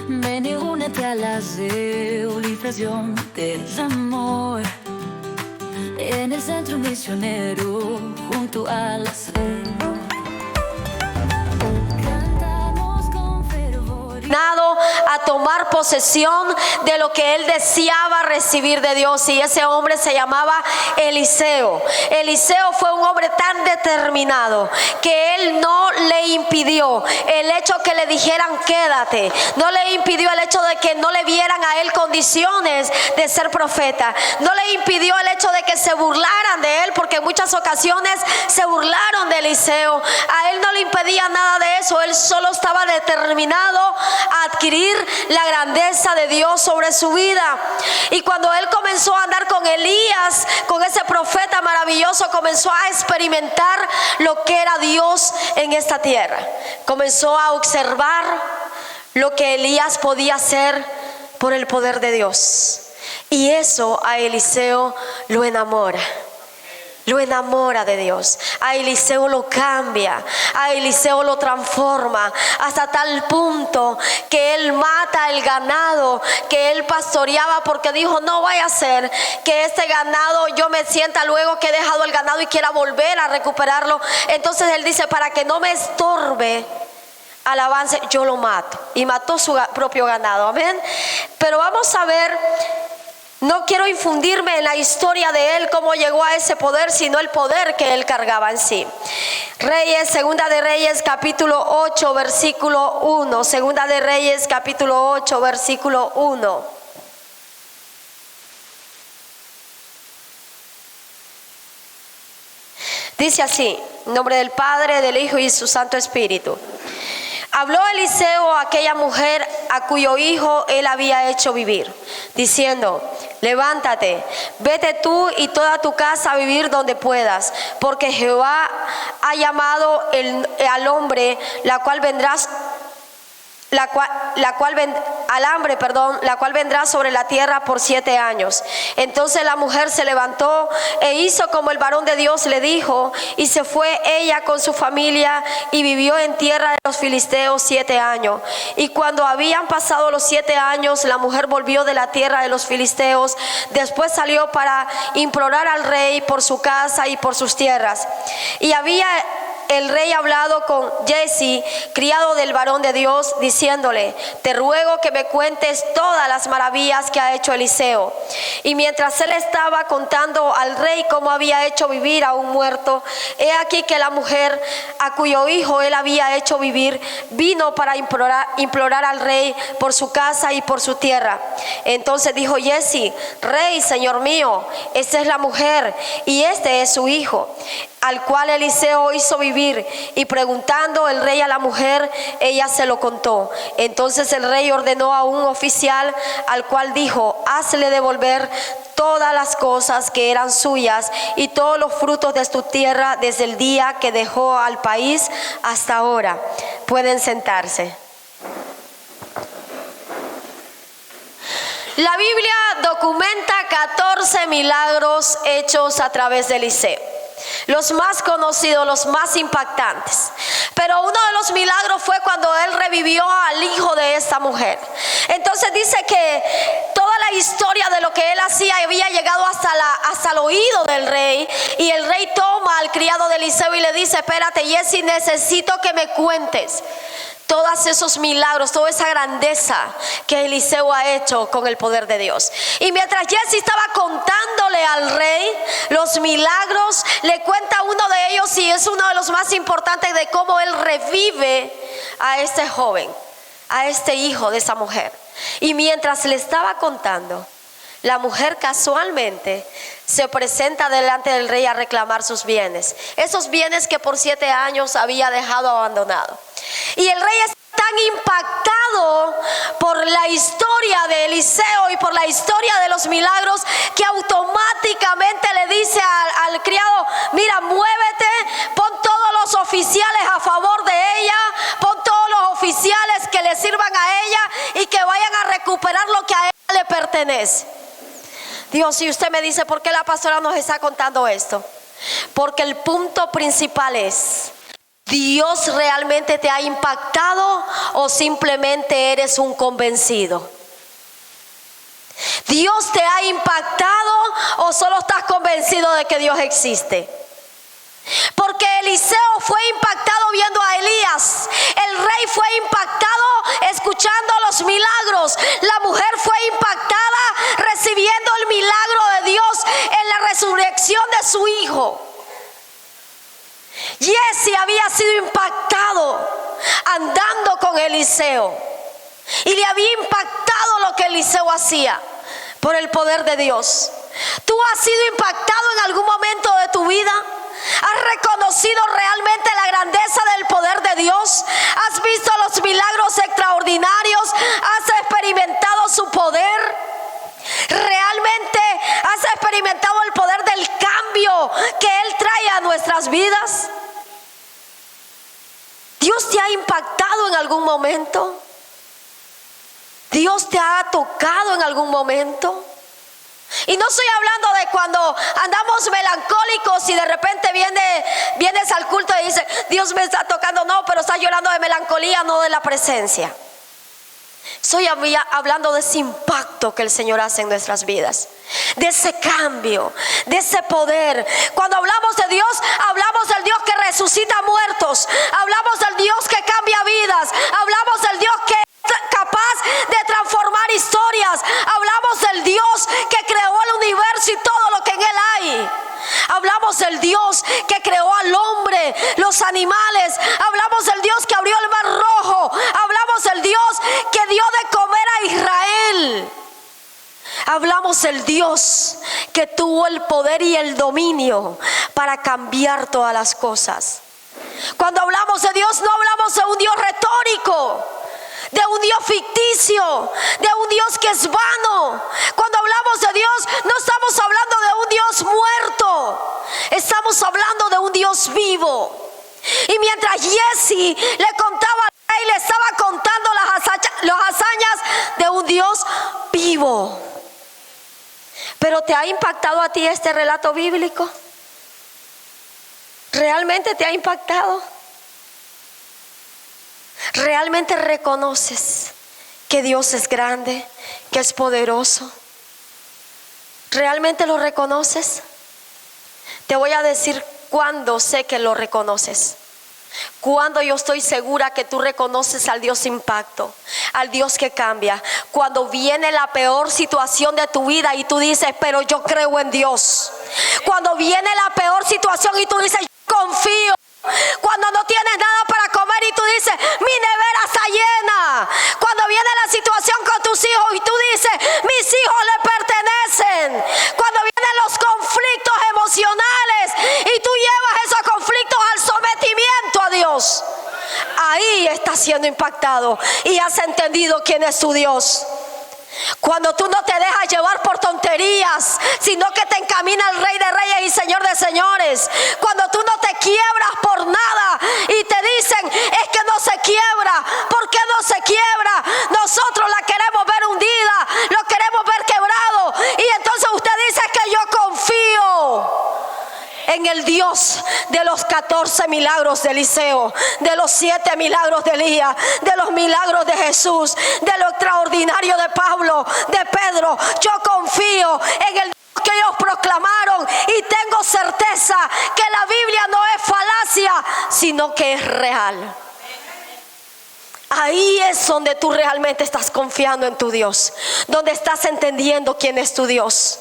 Ven y únete a la civilización del amor. En el centro misionero, junto a la selva, cantamos con fervor. A tomar posesión de lo que él deseaba recibir de Dios, y ese hombre se llamaba Eliseo. Eliseo fue un hombre tan determinado que él no le impidió el hecho que le dijeran quédate, no le impidió el hecho de que no le vieran a él condiciones de ser profeta, no le impidió el hecho de que se burlaran de él, porque en muchas ocasiones se burlaron de Eliseo. A él no le impedía nada de eso, él solo estaba determinado a adquirir la grandeza de Dios sobre su vida. Y cuando él comenzó a andar con Elías, con ese profeta maravilloso, comenzó a experimentar lo que era Dios en esta tierra. Comenzó a observar lo que Elías podía hacer por el poder de Dios. Y eso a Eliseo lo enamora. Lo enamora de Dios. A Eliseo lo cambia, a Eliseo lo transforma, hasta tal punto que él mata el ganado que él pastoreaba, porque dijo: no vaya a ser que este ganado yo me sienta luego que he dejado el ganado y quiera volver a recuperarlo. Entonces él dice: para que no me estorbe al avance, yo lo mato. Y mató su propio ganado. Amén. Pero vamos a ver. No quiero infundirme en la historia de él, cómo llegó a ese poder, sino el poder que él cargaba en sí. Reyes, Segunda de Reyes, capítulo 8, versículo 1. Segunda de Reyes, capítulo 8, versículo 1. Dice así: en nombre del Padre, del Hijo y su Santo Espíritu. Habló Eliseo a aquella mujer a cuyo hijo él había hecho vivir, diciendo: levántate, vete tú y toda tu casa a vivir donde puedas, porque Jehová ha llamado al hombre, la cual vendrá sobre la tierra por 7 años. Entonces la mujer se levantó e hizo como el varón de Dios le dijo, y se fue ella con su familia y vivió en tierra de los filisteos 7 años. Y cuando habían pasado los 7 años, la mujer volvió de la tierra de los filisteos. Después salió para implorar al rey por su casa y por sus tierras. Y había el rey hablado con Giezi, criado del varón de Dios, diciéndole: te ruego que me cuentes todas las maravillas que ha hecho Eliseo. Y mientras él estaba contando al rey cómo había hecho vivir a un muerto, he aquí que la mujer a cuyo hijo él había hecho vivir vino para implorar al rey por su casa y por su tierra. Entonces dijo Giezi: rey, señor mío, esta es la mujer y este es su hijo, al cual Eliseo hizo vivir. Y preguntando el rey a la mujer, ella se lo contó. Entonces el rey ordenó a un oficial, al cual dijo: hazle devolver todas las cosas que eran suyas y todos los frutos de su tierra desde el día que dejó al país hasta ahora. Pueden sentarse. La Biblia documenta 14 milagros hechos a través de Eliseo. Los más conocidos, los más impactantes. Pero uno de los milagros fue cuando él revivió al hijo de esta mujer. Entonces dice que toda la historia de lo que él hacía había llegado hasta el oído del rey. Y el rey toma al criado de Eliseo y le dice: espérate, Giezi, necesito que me cuentes todos esos milagros, toda esa grandeza que Eliseo ha hecho con el poder de Dios. Y mientras Giezi estaba contándole al rey los milagros, le cuenta uno de ellos, y es uno de los más importantes, de cómo él revive a este joven, a este hijo de esa mujer. Y mientras le estaba contando, la mujer casualmente se presenta delante del rey a reclamar sus bienes, esos bienes que por 7 años había dejado abandonado. Y el rey es tan impactado por la historia de Eliseo y por la historia de los milagros, que automáticamente le dice al criado: mira, muévete, pon todos los oficiales a favor de ella, pon todos los oficiales que le sirvan a ella y que vayan a recuperar lo que a ella le pertenece. Dios, si usted me dice: ¿por qué la pastora nos está contando esto? Porque el punto principal es: ¿Dios realmente te ha impactado o simplemente eres un convencido? ¿Dios te ha impactado o solo estás convencido de que Dios existe? Porque Eliseo fue impactado viendo a Elías. El rey fue impactado escuchando los milagros. La mujer fue impactada recibiendo el milagro de Dios en la resurrección de su hijo. Jesse había sido impactado andando con Eliseo y le había impactado lo que Eliseo hacía por el poder de Dios. ¿Tú has sido impactado en algún momento de tu vida? ¿Has reconocido realmente la grandeza del poder de Dios? ¿Has visto los milagros extraordinarios? ¿Has experimentado su poder? ¿Realmente has experimentado el poder del cambio que Él trae a nuestras vidas? ¿Dios te ha impactado en algún momento? ¿Dios te ha tocado en algún momento? Y no estoy hablando de cuando andamos melancólicos y de repente vienes al culto y dices, Dios me está tocando. No, pero estás llorando de melancolía, no de la presencia. Estoy hablando de ese impacto que el Señor hace en nuestras vidas, de ese cambio, de ese poder. Cuando hablamos de Dios, hablamos del Dios que resucita muertos, hablamos del Dios que cambia vidas, hablamos del Dios que es capaz de transformar historias, hablamos del Dios que creó el universo y todo lo que en él hay. Hablamos del Dios que creó al hombre, los animales. Hablamos del Dios que abrió el mar rojo. Hablamos del Dios que dio de comer a Israel. Hablamos del Dios que tuvo el poder y el dominio para cambiar todas las cosas. Cuando hablamos de Dios, no hablamos de un Dios retórico, de un Dios ficticio, de un Dios que es vano. Cuando hablamos de Dios, no estamos hablando de un Dios muerto, estamos hablando de un Dios vivo. Y mientras Jesse le contaba al rey, le estaba contando las hazañas de un Dios vivo. Pero ¿te ha impactado a ti este relato bíblico? ¿Realmente te ha impactado? ¿Realmente reconoces que Dios es grande, que es poderoso? ¿Realmente lo reconoces? Te voy a decir cuándo sé que lo reconoces. Cuando yo estoy segura que tú reconoces al Dios impacto, al Dios que cambia. Cuando viene la peor situación de tu vida y tú dices, pero yo creo en Dios. Cuando viene la peor situación y tú dices, yo confío. Cuando no tienes nada para comer y tú dices, mi nevera está llena. Cuando viene la situación con tus hijos y tú dices, mis hijos le pertenecen. Cuando vienen los conflictos emocionales y tú llevas esos conflictos al sometimiento a Dios, ahí estás siendo impactado y has entendido quién es tu Dios. Cuando tú no te dejas llevar por tonterías, sino que te encamina el Rey de Reyes y Señor de Señores. Cuando tú no te quiebras por nada y te dicen, es que no se quiebra. ¿Por qué no se quiebra? Nosotros la queremos ver hundida, lo queremos ver quebrado. Y entonces usted dice que yo confío en el Dios de los 14 milagros de Eliseo, de los 7 milagros de Elías, de los milagros de Jesús, de lo extraordinario de Pablo, de Pedro. Yo confío en el Dios que ellos proclamaron y tengo certeza que la Biblia no es falacia, sino que es real. Ahí es donde tú realmente estás confiando en tu Dios, donde estás entendiendo quién es tu Dios.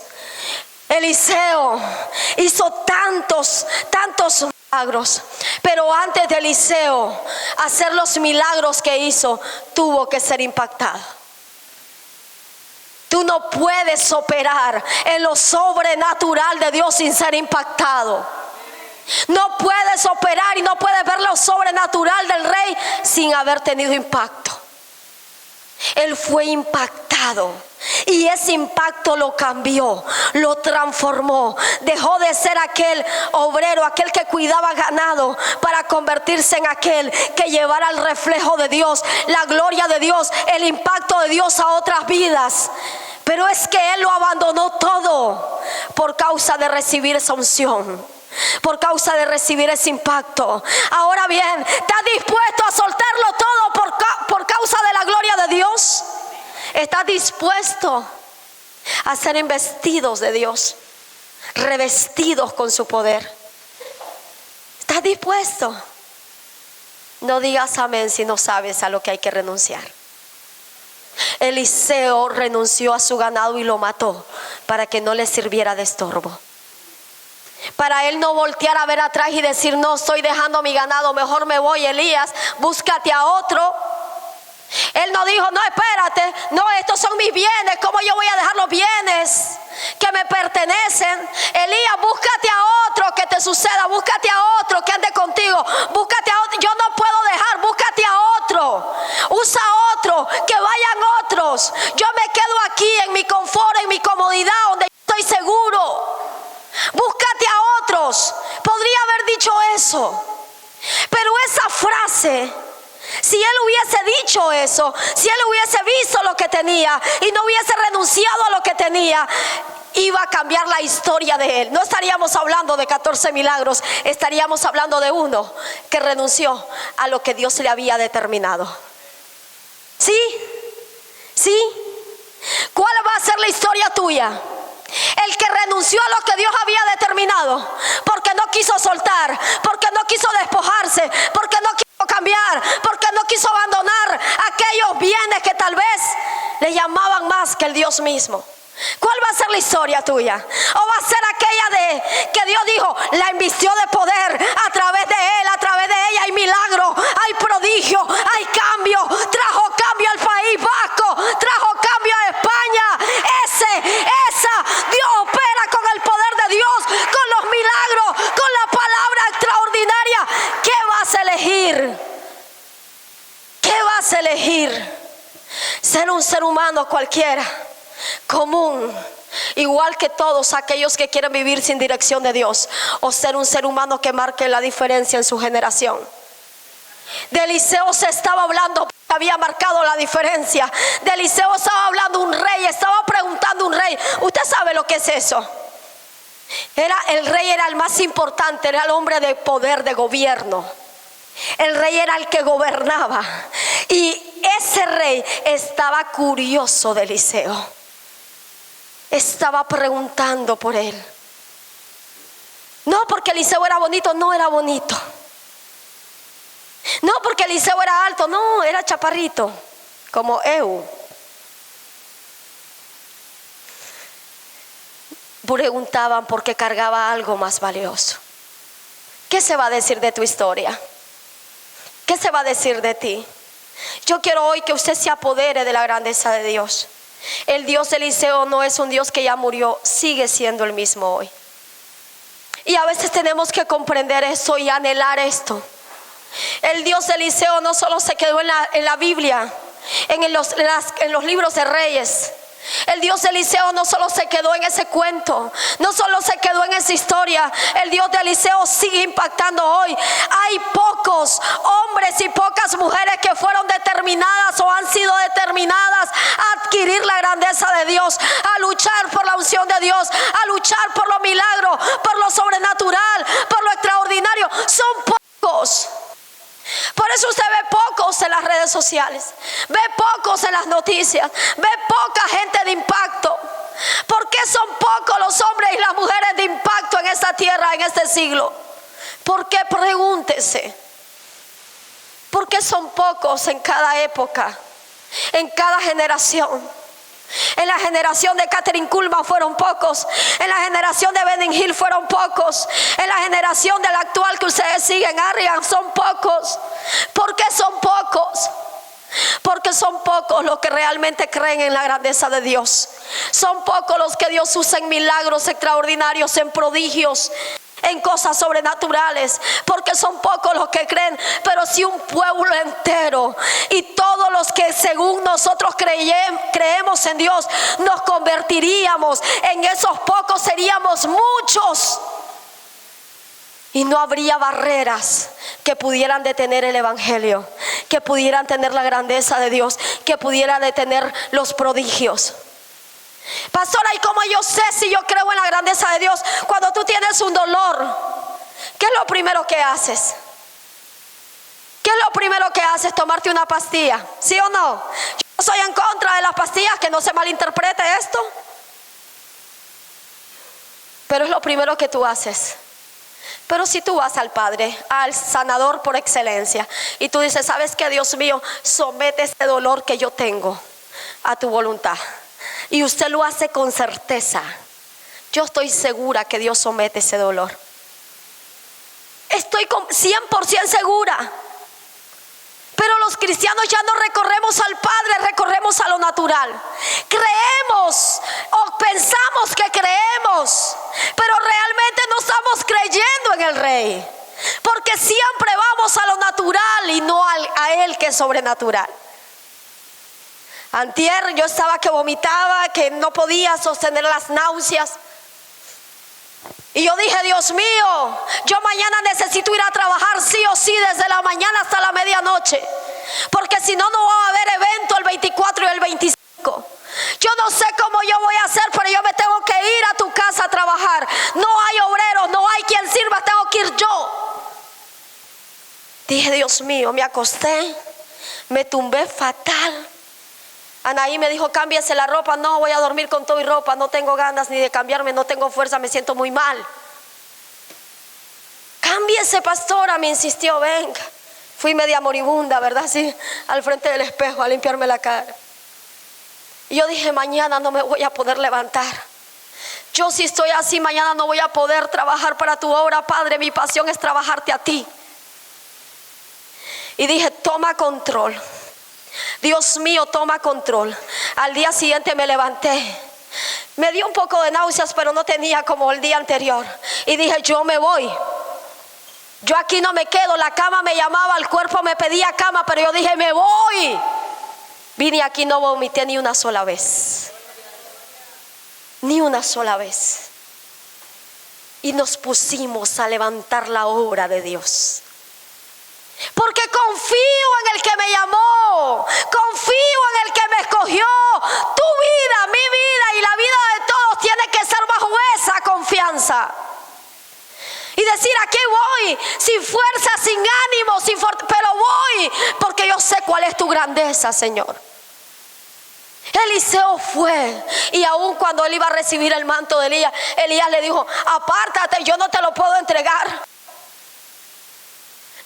Eliseo hizo tantos milagros, pero antes de Eliseo hacer los milagros que hizo, tuvo que ser impactado. Tú no puedes operar en lo sobrenatural de Dios sin ser impactado. No puedes operar y no puedes ver lo sobrenatural del rey sin haber tenido impacto. Él fue impactado y ese impacto lo cambió, lo transformó. Dejó de ser aquel obrero, aquel que cuidaba ganado, para convertirse en aquel que llevara el reflejo de Dios, la gloria de Dios, el impacto de Dios a otras vidas. Pero es que él lo abandonó todo por causa de recibir esa unción, por causa de recibir ese impacto. Ahora bien, ¿estás dispuesto a soltarlo todo por causa de la gloria de Dios? ¿Estás dispuesto a ser investidos de Dios, revestidos con su poder? ¿Estás dispuesto? No digas amén si no sabes a lo que hay que renunciar. Eliseo renunció a su ganado y lo mató para que no le sirviera de estorbo. Para él no voltear a ver atrás y decir: no, estoy dejando mi ganado, mejor me voy. Elías, búscate a otro. Él no dijo: no, espérate, no, estos son mis bienes, ¿cómo yo voy a dejar los bienes que me pertenecen? Elías, búscate a otro que te suceda, búscate a otro que ande contigo, búscate a otro. Yo no puedo dejar, búscate a otro, usa otro, que vayan otros. Yo me quedo aquí en mi confort, en mi comodidad, donde estoy seguro. Búscate a otros. Podría haber dicho eso, pero esa frase, si él hubiese dicho eso, si él hubiese visto lo que tenía y no hubiese renunciado a lo que tenía, iba a cambiar la historia de él. No estaríamos hablando de 14 milagros, estaríamos hablando de uno que renunció a lo que Dios le había determinado. ¿Sí? ¿Sí? ¿Cuál va a ser la historia tuya? El que renunció a lo que Dios había determinado, porque no quiso soltar, porque no quiso despojarse, porque no quiso cambiar, porque no quiso abandonar aquellos bienes que tal vez le llamaban más que el Dios mismo. ¿Cuál va a ser la historia tuya? ¿O va a ser aquella de que Dios dijo, la invistió de poder, a través de él, a través de ella hay milagro, hay prodigio, hay cambio, trajo cambio al País Vasco, trajo cambio a España? Dios opera con el poder de Dios, con los milagros, con la palabra extraordinaria. ¿Qué vas a elegir? ¿Qué vas a elegir? Ser un ser humano cualquiera, común, igual que todos aquellos que quieren vivir sin dirección de Dios, o ser un ser humano que marque la diferencia en su generación. De Eliseo se estaba hablando, había marcado la diferencia. De Eliseo estaba hablando un rey, estaba preguntando un rey. ¿Usted sabe lo que es eso? El rey era el más importante, era el hombre de poder, de gobierno. El rey era el que gobernaba. Y ese rey estaba curioso de Eliseo. Estaba preguntando por él. No porque Eliseo era bonito, no era bonito. No porque Eliseo era alto, no, era chaparrito, como Ehud. Preguntaban porque cargaba algo más valioso. ¿Qué se va a decir de tu historia? ¿Qué se va a decir de ti? Yo quiero hoy que usted se apodere de la grandeza de Dios. El Dios de Eliseo no es un Dios que ya murió, sigue siendo el mismo hoy. Y a veces tenemos que comprender esto y anhelar esto. El Dios de Eliseo no solo se quedó en la Biblia, en los libros de reyes. El Dios de Eliseo no solo se quedó en ese cuento, no solo se quedó en esa historia. El Dios de Eliseo sigue impactando hoy. Hay pocos hombres y pocas mujeres que fueron determinadas o han sido determinadas a adquirir la grandeza de Dios, a luchar por la unción de Dios, a luchar por los milagros, por lo sobrenatural, por lo extraordinario. Son pocos. Por eso usted ve pocos en las redes sociales, ve pocos en las noticias, ve poca gente de impacto. ¿Por qué son pocos los hombres y las mujeres de impacto en esta tierra, en este siglo? ¿Por qué? Pregúntese. ¿Por qué son pocos en cada época, en cada generación? En la generación de Kathryn Kuhlman fueron pocos. En la generación de Benny Hinn fueron pocos. En la generación del actual que ustedes siguen, Arian, son pocos. ¿Por qué son pocos? Porque son pocos los que realmente creen en la grandeza de Dios. Son pocos los que Dios usa en milagros extraordinarios, en prodigios, en cosas sobrenaturales, porque son pocos los que creen. Pero si un pueblo entero y todos los que según nosotros creemos en Dios nos convertiríamos en esos pocos, seríamos muchos y no habría barreras que pudieran detener el evangelio, que pudieran tener la grandeza de Dios, que pudieran detener los prodigios. Pastora, ¿y cómo yo sé si yo creo en la grandeza de Dios? Cuando tú tienes un dolor, ¿Qué es lo primero que haces? ¿Qué es lo primero que haces? Tomarte una pastilla, ¿sí o no? Yo soy en contra de las pastillas, que no se malinterprete esto. Pero es lo primero que tú haces. Pero si tú vas al Padre, al sanador por excelencia, y tú dices, ¿sabes qué, Dios mío? Somete ese dolor que yo tengo a tu voluntad. Y usted lo hace con certeza. Yo estoy segura que Dios somete ese dolor. Estoy 100% segura. Pero los cristianos ya no recorremos al Padre, recorremos a lo natural. Creemos o pensamos que creemos, pero realmente no estamos creyendo en el Rey. Porque siempre vamos a lo natural y no a Él, que es sobrenatural. Antier yo estaba que vomitaba, que no podía sostener las náuseas. Y yo dije, Dios mío, yo mañana necesito ir a trabajar sí o sí, desde la mañana hasta la medianoche. Porque si no, no va a haber evento el 24 y el 25. Yo no sé cómo yo voy a hacer, pero yo me tengo que ir a tu casa a trabajar. No hay obreros, no hay quien sirva, tengo que ir yo. Dije, Dios mío, me acosté, me tumbé fatal. Anaí me dijo, cámbiese la ropa. No, voy a dormir con todo y ropa. No tengo ganas ni de cambiarme, no tengo fuerza, me siento muy mal. Cámbiese, pastora, me insistió, venga. Fui media moribunda, ¿verdad? Sí, al frente del espejo a limpiarme la cara. Y yo dije, mañana no me voy a poder levantar. Yo si estoy así, mañana no voy a poder trabajar para tu obra, Padre. Mi pasión es trabajarte a ti. Y dije, toma control. Dios mío, toma control. Al día siguiente me levanté. Me dio un poco de náuseas, pero no tenía como el día anterior. Y dije, yo me voy. Yo aquí no me quedo. La cama me llamaba, el cuerpo me pedía cama, pero yo dije, me voy. Vine aquí, no vomité ni una sola vez. Ni una sola vez. Y nos pusimos a levantar la obra de Dios. Porque confío en el que me llamó, confío en el que me escogió. Tu vida, mi vida y la vida de todos tiene que ser bajo esa confianza. Y decir, aquí voy, sin fuerza, sin ánimo, pero voy, porque yo sé cuál es tu grandeza, Señor. Eliseo fue, y aún cuando él iba a recibir el manto de Elías, Elías le dijo, apártate, yo no te lo puedo entregar.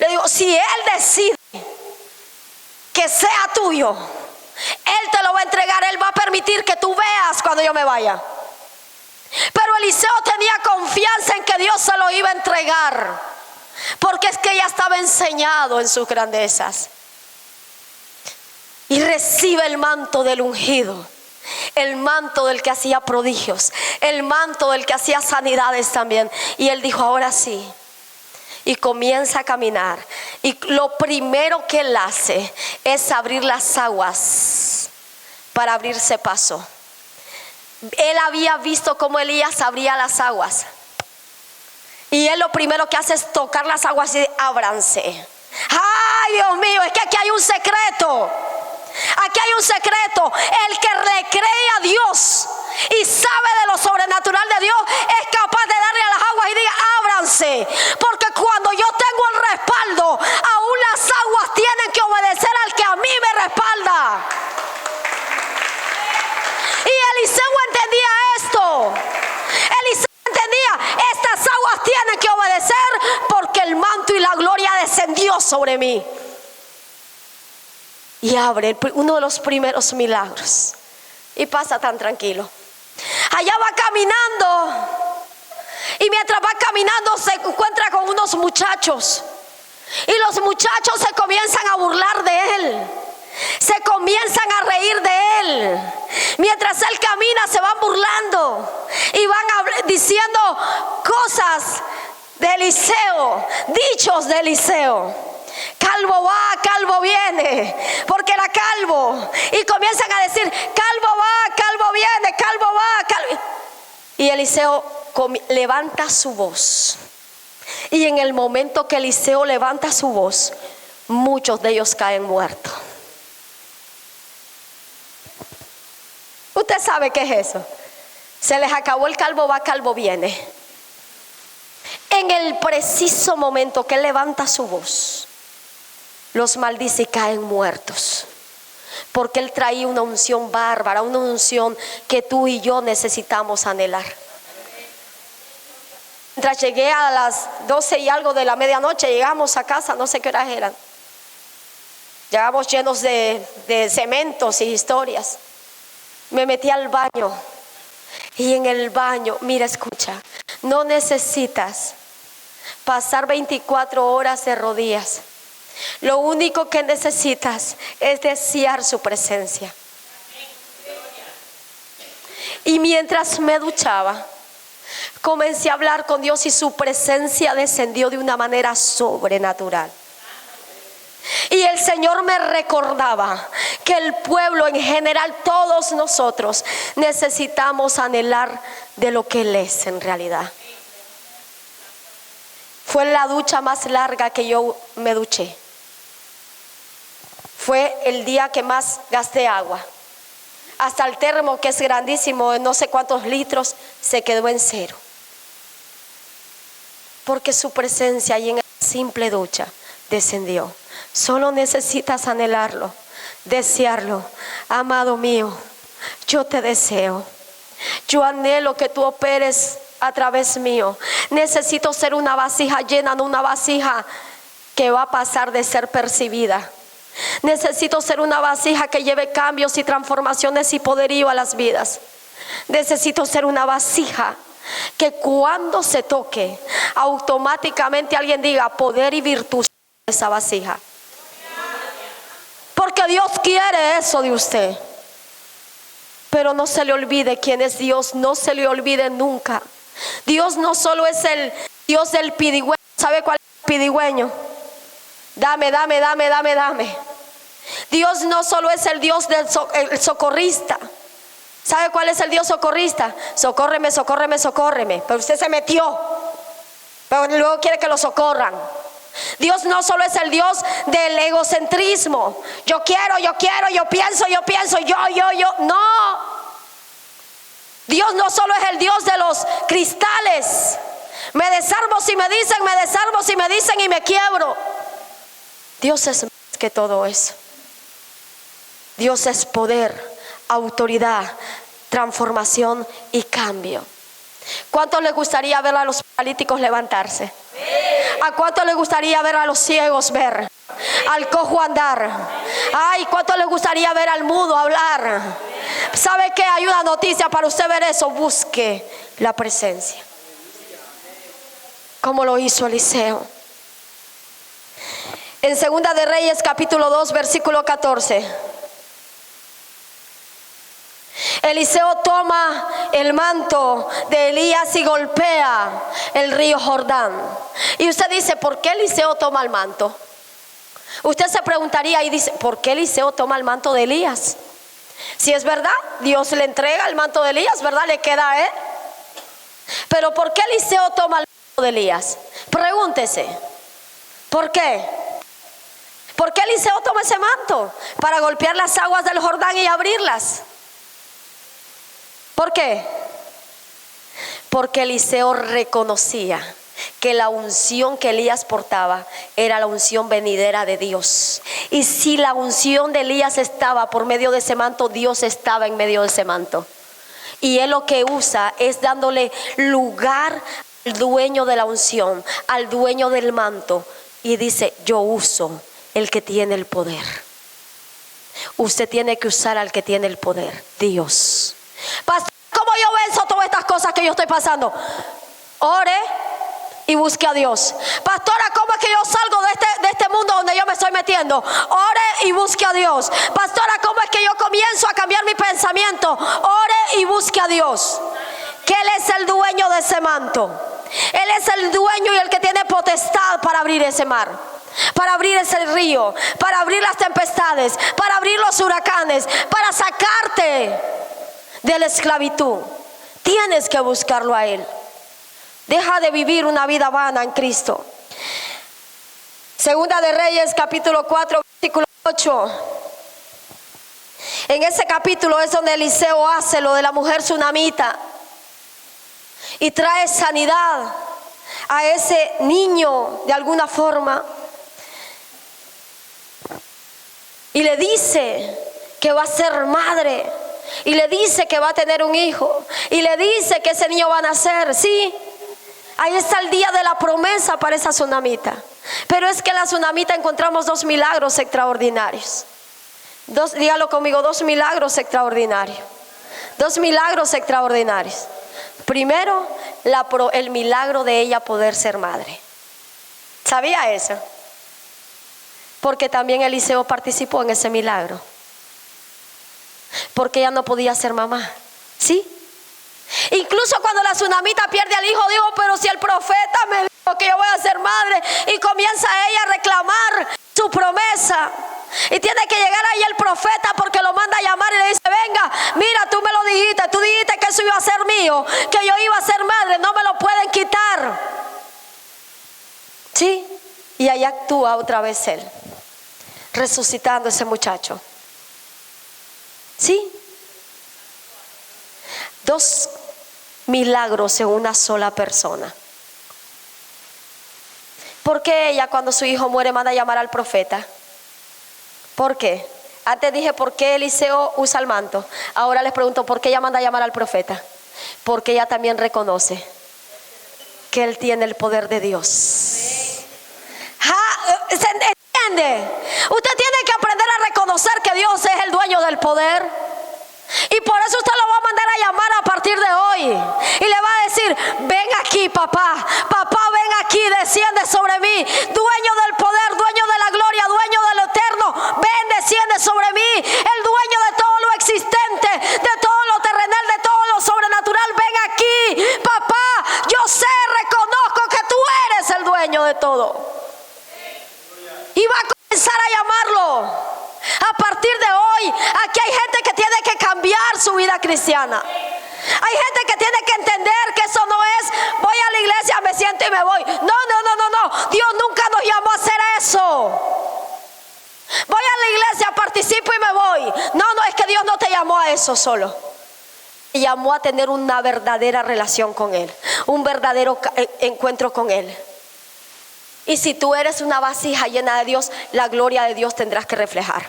Le digo, si Él decide que sea tuyo, Él te lo va a entregar. Él va a permitir que tú veas cuando yo me vaya. Pero Eliseo tenía confianza en que Dios se lo iba a entregar, porque es que ya estaba enseñado en sus grandezas. Y recibe el manto del ungido, el manto del que hacía prodigios, el manto del que hacía sanidades también. Y él dijo, ahora sí. Y comienza a caminar. Y lo primero que él hace es abrir las aguas para abrirse paso. Él había visto cómo Elías abría las aguas. Y él lo primero que hace es tocar las aguas y ábranse. ¡Ay, Dios mío! Es que aquí hay un secreto. Aquí hay un secreto. El que le cree a Dios y sabe de lo sobrenatural de Dios es capaz de darle a las aguas y diga, ábranse. Porque cuando yo tengo el respaldo, aún las aguas tienen que obedecer al que a mí me respalda. Y Eliseo entendía esto. Eliseo entendía, estas aguas tienen que obedecer porque el manto y la gloria descendió sobre mí. Y abre uno de los primeros milagros. Y pasa tan tranquilo. Allá va caminando. Y mientras va caminando se encuentra con unos muchachos. Y los muchachos se comienzan a burlar de él. Se comienzan a reír de él. Mientras él camina se van burlando. Y van diciendo cosas de Eliseo. Dichos de Eliseo. Calvo va, calvo viene, porque era calvo. Y comienzan a decir, calvo va, calvo viene, calvo va, calvo. Y Eliseo levanta su voz. Y en el momento que Eliseo levanta su voz, muchos de ellos caen muertos. Usted sabe qué es eso. Se les acabó el calvo va, calvo viene. en el preciso momento que él levanta su voz, los maldice y caen muertos. Porque él traía una unción bárbara, una unción que tú y yo necesitamos anhelar. Mientras llegué a las 12 y algo de la medianoche, llegamos a casa, no sé qué horas eran. Llegamos llenos de cementos y historias. Me metí al baño. Y en el baño, mira, escucha, no necesitas pasar 24 horas de rodillas. Lo único que necesitas es desear su presencia. Y mientras me duchaba, comencé a hablar con Dios y su presencia descendió de una manera sobrenatural. Y el Señor me recordaba que el pueblo en general, todos nosotros, necesitamos anhelar de lo que Él es en realidad. Fue la ducha más larga que yo me duché. Fue el día que más gasté agua. Hasta el termo, que es grandísimo, de no sé cuántos litros, se quedó en cero. Porque su presencia ahí en la simple ducha descendió. Solo necesitas anhelarlo, desearlo. Amado mío, yo te deseo. Yo anhelo que tú operes a través mío. Necesito ser una vasija llena, no una vasija que va a pasar de ser percibida. Necesito ser una vasija que lleve cambios y transformaciones y poderío a las vidas. Necesito ser una vasija que cuando se toque, automáticamente alguien diga poder y virtud de esa vasija. Porque Dios quiere eso de usted. Pero no se le olvide quién es Dios, no se le olvide nunca. Dios no solo es el Dios del pidigüeño. ¿Sabe cuál es el pidigüeño? Dame. Dios no solo es el Dios del socorrista. ¿Sabe cuál es el Dios socorrista? Socórreme. Pero usted se metió, pero luego quiere que lo socorran. Dios no solo es el Dios del egocentrismo. Yo quiero, yo pienso, yo. No. Dios no solo es el Dios de los cristales. Me desarmo si me dicen y me quiebro. Dios es más que todo eso. Dios es poder, autoridad, transformación y cambio. ¿Cuánto les gustaría ver a los paralíticos levantarse? ¿A cuánto les gustaría ver a los ciegos ver? Al cojo andar. Ay, ¿cuánto les gustaría ver al mudo hablar? ¿Sabe qué? Hay una noticia para usted ver eso. Busque la presencia, como lo hizo Eliseo. En Segunda de Reyes capítulo 2 versículo 14. Eliseo toma el manto de Elías y golpea el río Jordán. Y usted dice, ¿por qué Eliseo toma el manto? Usted se preguntaría y dice, ¿por qué Eliseo toma el manto de Elías? Si es verdad, Dios le entrega el manto de Elías, ¿verdad? Le queda a él. Pero ¿por qué Eliseo toma el manto de Elías? Pregúntese, ¿por qué? ¿Por qué Eliseo toma ese manto? Para golpear las aguas del Jordán y abrirlas. ¿Por qué? Porque Eliseo reconocía que la unción que Elías portaba era la unción venidera de Dios. Y si la unción de Elías estaba por medio de ese manto, Dios estaba en medio de ese manto. Y él lo que usa es dándole lugar al dueño de la unción, al dueño del manto. Y dice, yo uso el que tiene el poder. Usted tiene que usar al que tiene el poder, Dios. Pastor, ¿cómo yo venzo todas estas cosas que yo estoy pasando? Ore y busque a Dios. Pastora, ¿cómo es que yo salgo de este mundo donde yo me estoy metiendo? Ore y busque a Dios. Pastora, ¿cómo es que yo comienzo a cambiar mi pensamiento? Ore y busque a Dios. Que Él es el dueño de ese manto. Él es el dueño y el que tiene potestad para abrir ese mar, para abrir ese río, para abrir las tempestades, para abrir los huracanes, para sacarte de la esclavitud. Tienes que buscarlo a Él. Deja de vivir una vida vana en Cristo. Segunda de Reyes capítulo 4 versículo 8. En ese capítulo es donde Eliseo hace lo de la mujer sunamita y trae sanidad a ese niño de alguna forma y le dice que va a ser madre, y le dice que va a tener un hijo, y le dice que ese niño va a nacer. Sí, ahí está el día de la promesa para esa tsunamita. Pero es que en la tsunamita encontramos dos milagros extraordinarios. Dígalo conmigo, dos milagros extraordinarios. Dos milagros extraordinarios. Primero, el milagro de ella poder ser madre. ¿Sabía eso? Porque también Eliseo participó en ese milagro. Porque ella no podía ser mamá. ¿Sí? Incluso cuando la tsunamita pierde al hijo, dijo, pero si el profeta me dijo que yo voy a ser madre. Y comienza ella a reclamar su promesa. Y tiene que llegar ahí el profeta, porque lo manda a llamar y le dice, venga, mira, tú me lo dijiste, tú dijiste que eso iba a ser mío, que yo iba a ser madre, no me lo pueden quitar. Sí, y ahí actúa otra vez él, resucitando a ese muchacho. Sí, dos milagros en una sola persona. ¿Por qué ella, cuando su hijo muere, manda a llamar al profeta? ¿Por qué? Antes dije por qué Eliseo usa el manto. Ahora les pregunto por qué ella manda a llamar al profeta. Porque ella también reconoce que él tiene el poder de Dios. ¿Se entiende? Usted tiene que aprender a reconocer que Dios es el dueño del poder. Y por eso usted lo va a mandar a llamar a partir de hoy. Y le va a decir, ven aquí, papá. Papá, ven aquí, desciende sobre mí. Dueño del poder, dueño de la gloria, dueño de lo eterno. Ven, desciende sobre mí. El dueño de todo lo existente, de todo lo terrenal, de todo lo sobrenatural. Ven aquí, papá. Yo sé, reconozco que tú eres el dueño de todo. Y va a comenzar a llamarlo. A partir de hoy, aquí hay gente que tiene que cambiar su vida cristiana. Hay gente que tiene que entender que eso no es, voy a la iglesia, me siento y me voy. No. Dios nunca nos llamó a hacer eso. Voy a la iglesia, participo y me voy. No, es que Dios no te llamó a eso solo. Te llamó a tener una verdadera relación con Él, un verdadero encuentro con Él. Y si tú eres una vasija llena de Dios, la gloria de Dios tendrás que reflejar.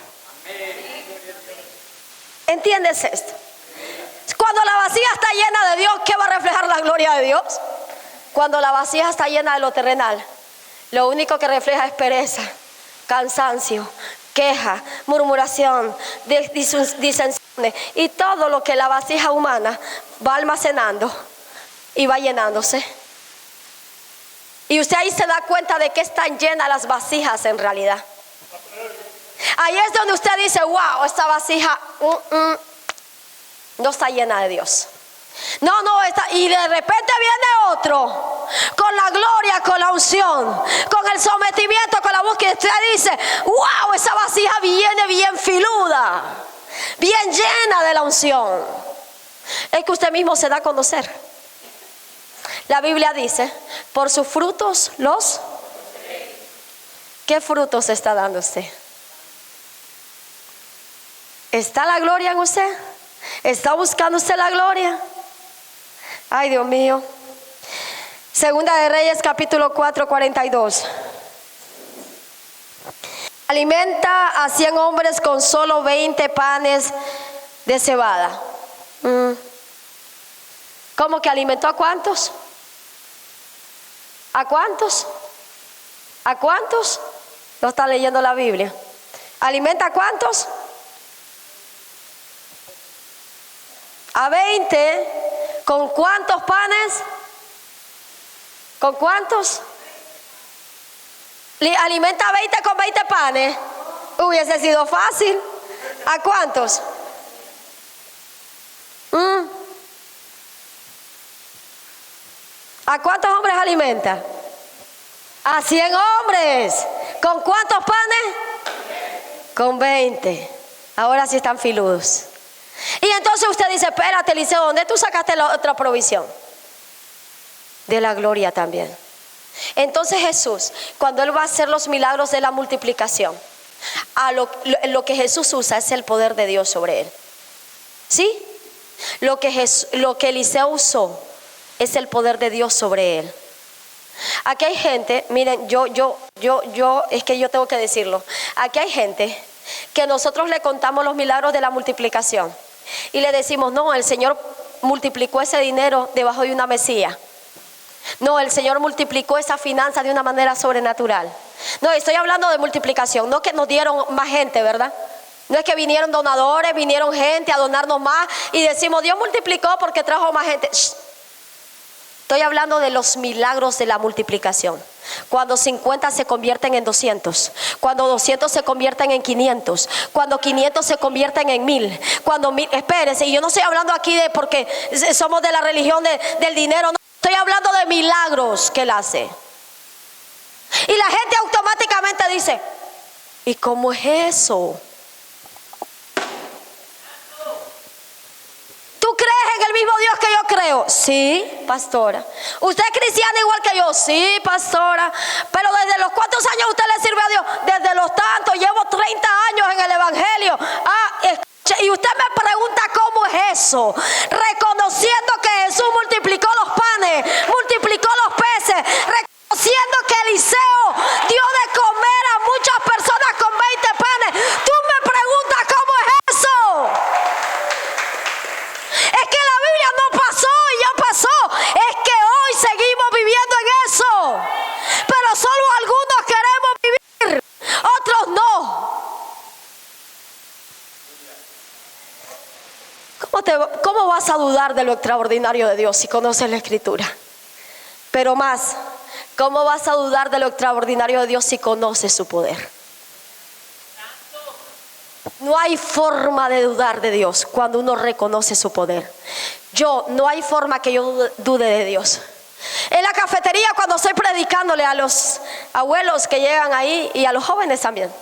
¿Entiendes esto? Cuando la vasija está llena de Dios, ¿qué va a reflejar la gloria de Dios? Cuando la vasija está llena de lo terrenal, lo único que refleja es pereza, cansancio, queja, murmuración, disensiones y todo lo que la vasija humana va almacenando y va llenándose. Y usted ahí se da cuenta de que están llenas las vasijas en realidad. Ahí es donde usted dice, wow, esta vasija no está llena de Dios. No está. Y de repente viene otro con la gloria, con la unción, con el sometimiento, con la búsqueda. Usted dice, wow, esa vasija viene bien filuda, bien llena de la unción. Es que usted mismo se da a conocer. La Biblia dice, por sus frutos los... ¿Qué frutos está dando usted? ¿Está la gloria en usted? ¿Está buscando usted la gloria? Ay, Dios mío. Segunda de Reyes, capítulo 4, 42. Alimenta a 100 hombres con solo 20 panes de cebada. ¿Cómo que alimentó a cuántos? ¿A cuántos? ¿A cuántos? No está leyendo la Biblia. ¿Alimenta a cuántos? A 20. ¿Con cuántos panes? ¿Con cuántos? ¿Alimenta a 20 con 20 panes? Hubiese sido fácil. ¿A cuántos? ¿A cuántos hombres alimenta? A 100 hombres. ¿Con cuántos panes? Con 20. Ahora sí están filudos. Y entonces usted dice, espérate, Eliseo, ¿dónde tú sacaste la otra provisión? De la gloria también. Entonces Jesús, cuando Él va a hacer los milagros de la multiplicación, lo que Jesús usa es el poder de Dios sobre Él. ¿Sí? Lo que Eliseo usó es el poder de Dios sobre Él. Aquí hay gente, miren, es que yo tengo que decirlo. Aquí hay gente que nosotros le contamos los milagros de la multiplicación y le decimos, no, el Señor multiplicó ese dinero debajo de una mesía. No, el Señor multiplicó esa finanza de una manera sobrenatural. No, estoy hablando de multiplicación, no que nos dieron más gente, ¿verdad? No es que vinieron donadores, vinieron gente a donarnos más y decimos, Dios multiplicó porque trajo más gente. Shh. Estoy hablando de los milagros de la multiplicación. Cuando 50 se convierten en 200, cuando 200 se convierten en 500, cuando 500 se convierten en 1000, cuando 1000, espérense, y yo no estoy hablando aquí de porque somos de la religión del dinero, no, estoy hablando de milagros que Él hace. Y la gente automáticamente dice, ¿y cómo es eso? ¿Tú crees en el mismo Dios que yo creo? Sí, pastora. ¿Usted es cristiana igual que yo? Sí, pastora. Pero ¿desde los cuántos años usted le sirve a Dios? Desde los tantos, llevo 30 años en el Evangelio. Y usted me pregunta cómo es eso. Reconociendo que Jesús multiplicó los panes, multiplicó los peces, reconociendo que Eliseo dio de comer a muchas personas con 20 panes. Tú me preguntas cómo es eso. Es que la Biblia no pasó y ya pasó. Es que hoy seguimos viviendo en eso. Pero solo algunos queremos vivir, otros no. ¿Cómo vas a dudar de lo extraordinario de Dios si conoces la Escritura? Pero más, ¿cómo vas a dudar de lo extraordinario de Dios si conoces su poder? No hay forma de dudar de Dios cuando uno reconoce su poder. No hay forma que yo dude de Dios. En la cafetería, cuando estoy predicándole a los abuelos que llegan ahí y a los jóvenes también,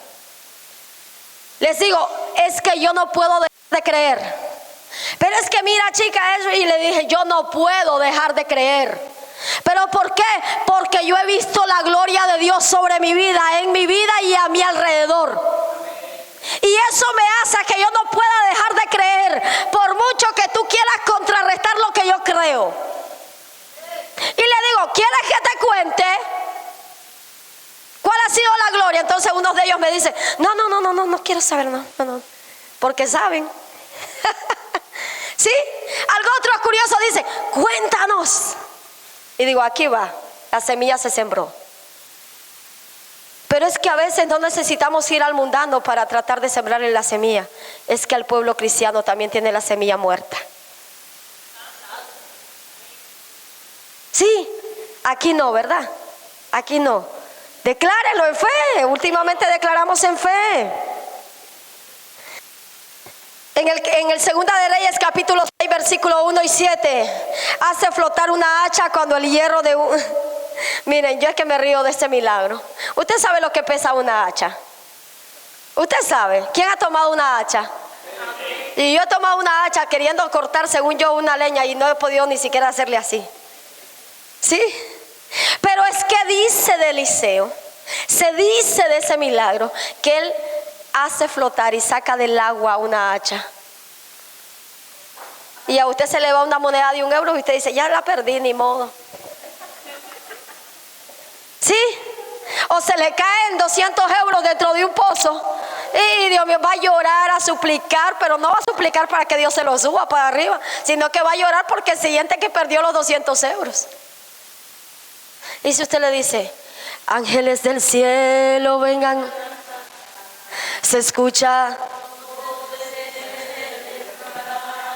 les digo, es que yo no puedo dejar de creer. Pero es que mira, chica, eso, y le dije, yo no puedo dejar de creer. ¿Pero por qué? Porque yo he visto la gloria de Dios sobre mi vida, en mi vida y a mi alrededor. Y eso me hace que yo no pueda dejar de creer, por mucho que tú quieras contrarrestar lo que yo creo. Y le digo, ¿quieres que te cuente cuál ha sido la gloria? Entonces uno de ellos me dice, no quiero saber, no, porque saben. ¿Sí? Algo otro curioso dice, cuéntanos. Y digo, aquí va, la semilla se sembró. Pero es que a veces no necesitamos ir al mundano para tratar de sembrarle la semilla. Es que el pueblo cristiano también tiene la semilla muerta. Sí, aquí no, ¿verdad? Aquí no. Declárelo en fe. Últimamente declaramos en fe. En el Segunda de Reyes capítulo 6 versículo 1 y 7 hace flotar una hacha cuando el hierro de un... Miren, yo es que me río de este milagro. ¿Usted sabe lo que pesa una hacha? ¿Usted sabe? ¿Quién ha tomado una hacha? Y yo he tomado una hacha queriendo cortar según yo una leña y no he podido ni siquiera hacerle así. ¿Sí? Pero es que dice de Eliseo, se dice de ese milagro que él hace flotar y saca del agua una hacha. Y a usted se le va una moneda de €1 y usted dice, ya la perdí, ni modo. ¿Sí? O se le caen 200 € dentro de un pozo. Y Dios mío, va a llorar, a suplicar, pero no va a suplicar para que Dios se lo suba para arriba, sino que va a llorar porque siente que perdió los 200 €. Y si usted le dice, ángeles del cielo vengan, se escucha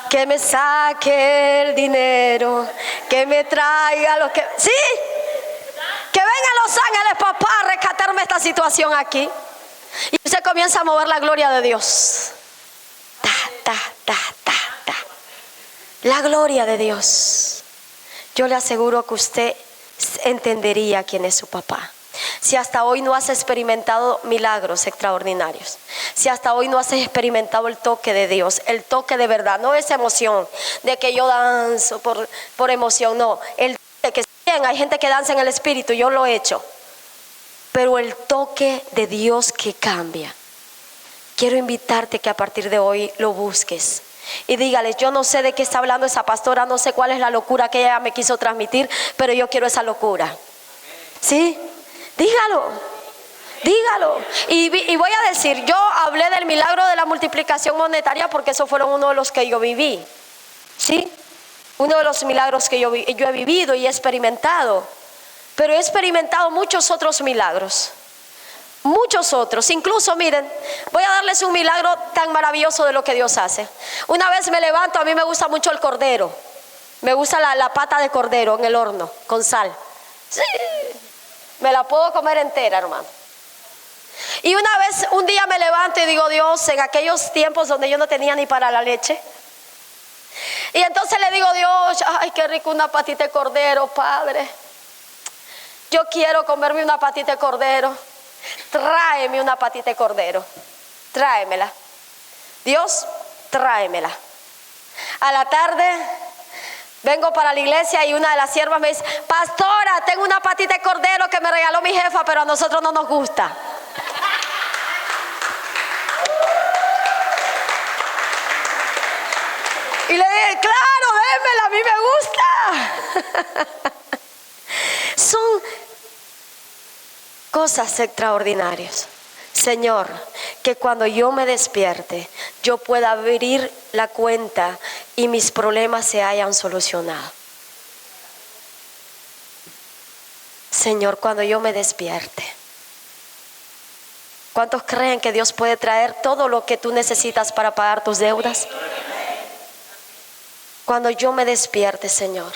que me saque el dinero, que me traiga lo que... ¿Sí? Que vengan los ángeles, papá, a rescatarme esta situación aquí. Y usted comienza a mover la gloria de Dios. La gloria de Dios. Yo le aseguro que usted entendería quién es su papá. Si hasta hoy no has experimentado milagros extraordinarios, si hasta hoy no has experimentado el toque de Dios, el toque de verdad, no esa emoción de que yo danzo por emoción, no, el toque que bien, hay gente que danza en el espíritu, yo lo he hecho, pero el toque de Dios que cambia. Quiero invitarte que a partir de hoy lo busques y dígales, yo no sé de qué está hablando esa pastora, no sé cuál es la locura que ella me quiso transmitir, pero yo quiero esa locura. ¿Sí? Dígalo. Dígalo. Y voy a decir, yo hablé del milagro de la multiplicación monetaria porque eso fueron uno de los que yo viví. ¿Sí? Uno de los milagros que yo he vivido y he experimentado. Pero he experimentado muchos otros milagros. Muchos otros. Incluso, miren, voy a darles un milagro tan maravilloso de lo que Dios hace. Una vez me levanto, a mí me gusta mucho el cordero. Me gusta la pata de cordero en el horno, con sal. Sí. Me la puedo comer entera, hermano. Y una vez, un día me levanto y digo, Dios, en aquellos tiempos donde yo no tenía ni para la leche. Y entonces le digo, Dios, ay, qué rico una patita de cordero, Padre. Yo quiero comerme una patita de cordero. Tráeme una patita de cordero. Tráemela. Dios, tráemela. A la tarde vengo para la iglesia y una de las siervas me dice, pastora, tengo una patita de cordero que me regaló mi jefa, pero a nosotros no nos gusta. Y le dije, claro, démela, a mí me gusta. Son cosas extraordinarias. Señor, que cuando yo me despierte, yo pueda abrir la cuenta y mis problemas se hayan solucionado. Señor, cuando yo me despierte. ¿Cuántos creen que Dios puede traer todo lo que tú necesitas para pagar tus deudas? Cuando yo me despierte, Señor.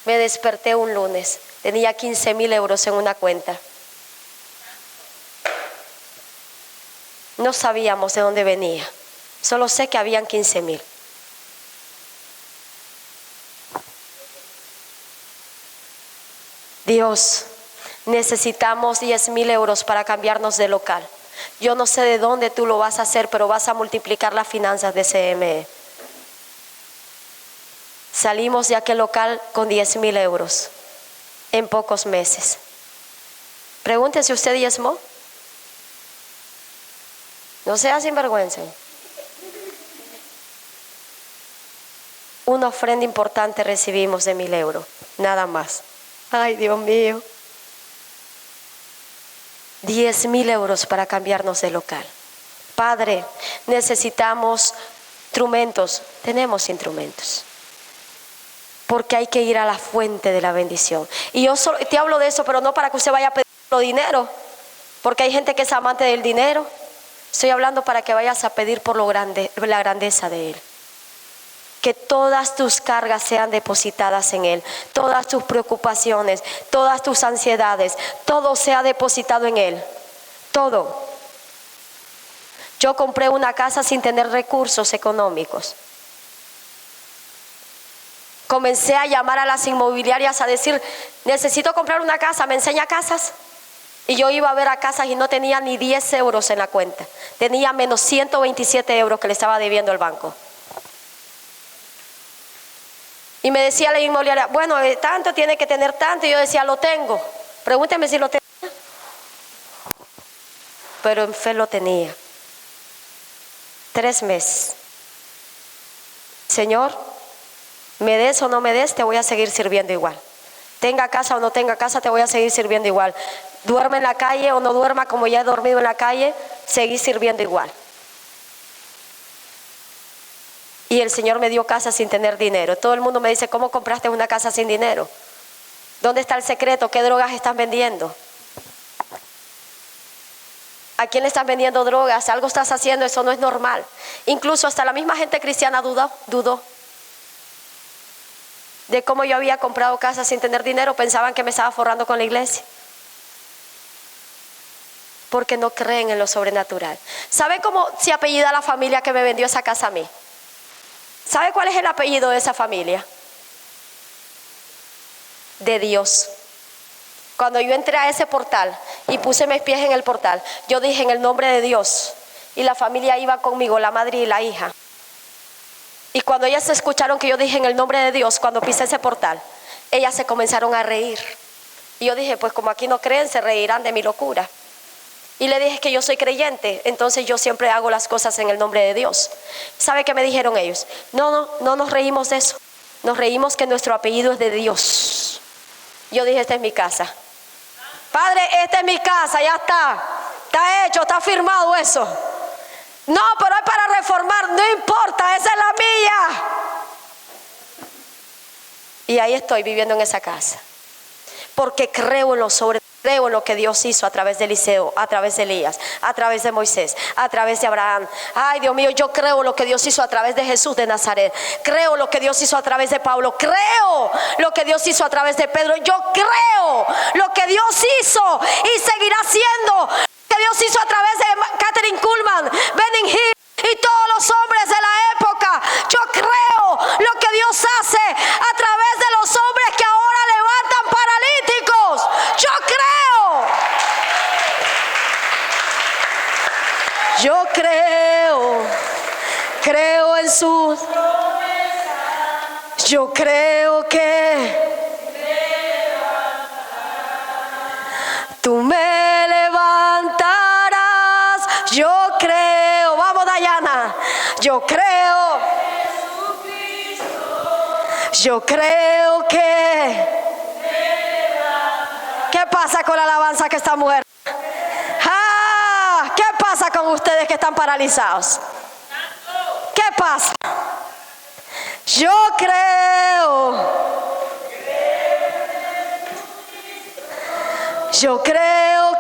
Me desperté un lunes, tenía 15,000 euros en una cuenta. No sabíamos de dónde venía, solo sé que habían 15,000. Dios, necesitamos 10,000 euros para cambiarnos de local. Yo no sé de dónde tú lo vas a hacer, pero vas a multiplicar las finanzas de CME. Salimos de aquel local con 10,000 euros en pocos meses. Pregúntese, ¿usted diezmó? No sea sinvergüenza. Una ofrenda importante recibimos de 1,000 euros, nada más. Ay, Dios mío. 10,000 euros para cambiarnos de local. Padre, necesitamos instrumentos. Tenemos instrumentos. Porque hay que ir a la fuente de la bendición. Y yo solo te hablo de eso, pero no para que usted vaya a pedir dinero, porque hay gente que es amante del dinero. Estoy hablando para que vayas a pedir por la grandeza de Él. Que todas tus cargas sean depositadas en Él. Todas tus preocupaciones, todas tus ansiedades, todo sea depositado en Él. Todo. Yo compré una casa sin tener recursos económicos. Comencé a llamar a las inmobiliarias a decir, necesito comprar una casa, ¿me enseña casas? Y yo iba a ver a casas y no tenía ni 10 euros en la cuenta. Tenía menos 127 euros que le estaba debiendo el banco. Y me decía la inmobiliaria, bueno, tanto tiene que tener tanto. Y yo decía, lo tengo. Pregúnteme si lo tenía. Pero en fe lo tenía. 3 meses. Señor, me des o no me des, te voy a seguir sirviendo igual. Tenga casa o no tenga casa, te voy a seguir sirviendo igual. Duerme en la calle o no duerma como ya he dormido en la calle, seguí sirviendo igual. Y el Señor me dio casa sin tener dinero. Todo el mundo me dice, ¿cómo compraste una casa sin dinero? ¿Dónde está el secreto? ¿Qué drogas están vendiendo? ¿A quién le están vendiendo drogas? Algo estás haciendo, eso no es normal. Incluso hasta la misma gente cristiana dudó de cómo yo había comprado casa sin tener dinero. Pensaban que me estaba forrando con la iglesia. Porque no creen en lo sobrenatural. ¿Sabe cómo se apellida la familia que me vendió esa casa a mí? ¿Sabe cuál es el apellido de esa familia? De Dios. Cuando yo entré a ese portal y puse mis pies en el portal, yo dije en el nombre de Dios. Y la familia iba conmigo, la madre y la hija. Y cuando ellas escucharon que yo dije en el nombre de Dios, cuando pisé ese portal, ellas se comenzaron a reír. Y yo dije, pues como aquí no creen, se reirán de mi locura. Y le dije que yo soy creyente, entonces yo siempre hago las cosas en el nombre de Dios. ¿Sabe qué me dijeron ellos? No nos reímos de eso. Nos reímos que nuestro apellido es de Dios. Yo dije, esta es mi casa. Padre, esta es mi casa, ya está. Está hecho, está firmado eso. No, pero es para reformar. No importa, esa es la mía. Y ahí estoy viviendo en esa casa. Porque creo en lo sobrenatural. Creo en lo que Dios hizo a través de Eliseo, a través de Elías, a través de Moisés, a través de Abraham. Ay, Dios mío, yo creo lo que Dios hizo a través de Jesús de Nazaret. Creo lo que Dios hizo a través de Pablo. Creo lo que Dios hizo a través de Pedro. Yo creo lo que Dios hizo y seguirá haciendo. Lo que Dios hizo a través de Catherine Kuhlman, Benning Hill y todos los hombres de la época. Yo creo lo que Dios hace a través de los hombres que ahora levantan paralíticos. Yo creo. Yo creo en sus. Yo creo que tú me levantarás. Yo creo. Vamos, Dayana. Yo creo. Yo creo que. ¿Qué pasa con la alabanza que esta mujer? ¿Qué pasa con ustedes que están paralizados? ¿Qué pasa? Yo creo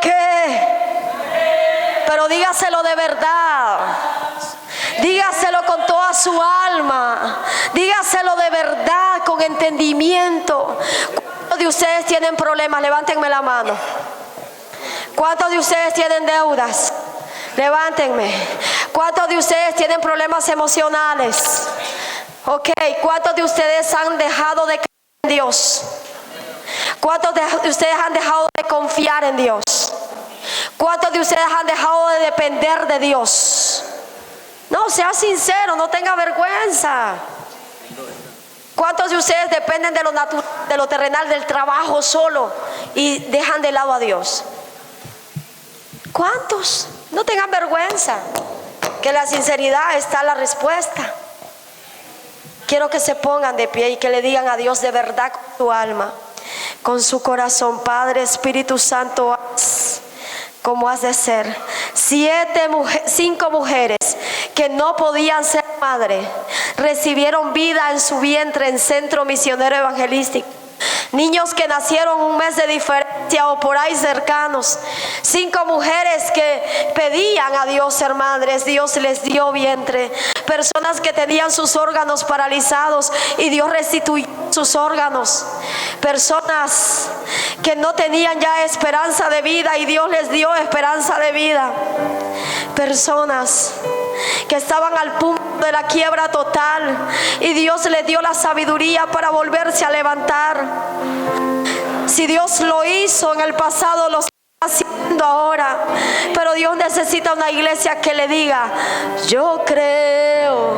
que, pero dígaselo de verdad, dígaselo con toda su alma, dígaselo de verdad, con entendimiento. ¿Cuántos de ustedes tienen problemas? Levántenme la mano. ¿Cuántos de ustedes tienen deudas? Levántenme. ¿Cuántos de ustedes tienen problemas emocionales? Ok, ¿cuántos de ustedes han dejado de creer en Dios? ¿Cuántos de ustedes han dejado de confiar en Dios? ¿Cuántos de ustedes han dejado de depender de Dios? No, sea sincero, no tenga vergüenza. ¿Cuántos de ustedes dependen de lo natural, de lo terrenal, del trabajo solo y dejan de lado a Dios? ¿Cuántos? No tengan vergüenza, que la sinceridad está la respuesta. Quiero que se pongan de pie y que le digan a Dios de verdad con su alma, con su corazón. Padre, Espíritu Santo, haz como has de ser. 5 mujeres que no podían ser madre recibieron vida en su vientre en Centro Misionero Evangelístico. Niños que nacieron un mes de diferencia o por ahí cercanos. 5 mujeres que pedían a Dios ser madres, Dios les dio vientre. Personas que tenían sus órganos paralizados y Dios restituyó sus órganos. Personas que no tenían ya esperanza de vida y Dios les dio esperanza de vida. Personas que estaban al punto de la quiebra total y Dios les dio la sabiduría para volverse a levantar. Si Dios lo hizo en el pasado, lo está haciendo ahora, pero Dios necesita una iglesia que le diga: yo creo